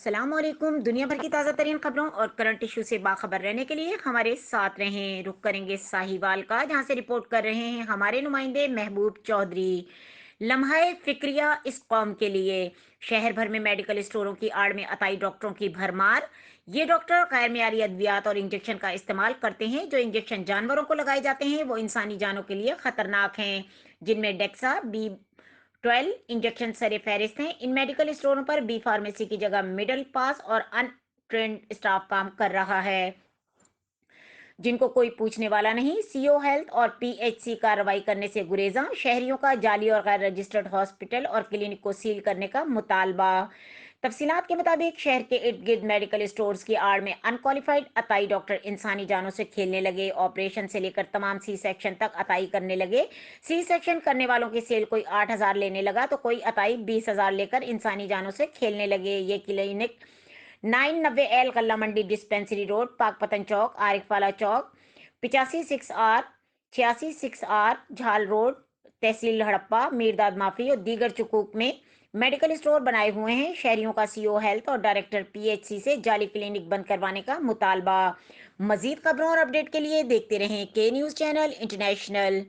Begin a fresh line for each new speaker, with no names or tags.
अस्सलाम वालेकुम। दुनिया भर की ताज़ा तरीन खबरों और करंट इशू से बाखबर रहने के लिए हमारे साथ रहें। रुक करेंगे साहिवाल का, जहां से रिपोर्ट कर रहे हैं हमारे नुमाइंदे महबूब चौधरी। लम्हाए फिक्रिया इस कौम के लिए। शहर भर में मेडिकल स्टोरों की आड़ में अताई डॉक्टरों की भरमार। ये डॉक्टर गैर मियारी अद्वियात और इंजेक्शन का इस्तेमाल करते हैं। जो इंजेक्शन जानवरों को लगाए जाते हैं वो इंसानी जानों के लिए खतरनाक हैं, जिनमें डेक्सा बी 12 इंजेक्शन सरे फहरिस्त हैं। इन मेडिकल स्टोरों पर बी फार्मेसी की जगह मिडिल पास और अनट्रेंड स्टाफ काम कर रहा है, जिनको कोई पूछने वाला नहीं। सीओ हेल्थ और पीएचसी कार्रवाई करने से गुरेजा। शहरियों का जाली और गैर रजिस्टर्ड हॉस्पिटल और क्लिनिक को सील करने का मुतालबा। तफसीलात के मुताबिक शहर के इर्द गिर्द मेडिकल स्टोर्स की आड़ में अनक्वालिफाइड अताई डॉक्टर इंसानी जानों से खेलने लगे। ऑपरेशन से लेकर तमाम सी सेक्शन तक अताई करने लगे। सी सेक्शन करने वालों की सेल कोई 8,000 लेने लगा तो कोई अताई 20,000 लेकर इंसानी जानों से खेलने लगे। ये क्लिनिक 990 गल्ला मंडी डिस्पेंसरी रोड, पाकपतन चौक, आरिफवाला चौक, 85 6R, 86 6R, झाल रोड, तहसील हड़प्पा, मीरदाद माफी और दीगर चुकूक में मेडिकल स्टोर बनाए हुए हैं। शहरियों का सीओ हेल्थ और डायरेक्टर पीएचसी से जाली क्लिनिक बंद करवाने का मुतालबा। मजीद खबरों और अपडेट के लिए देखते रहें के न्यूज़ चैनल इंटरनेशनल।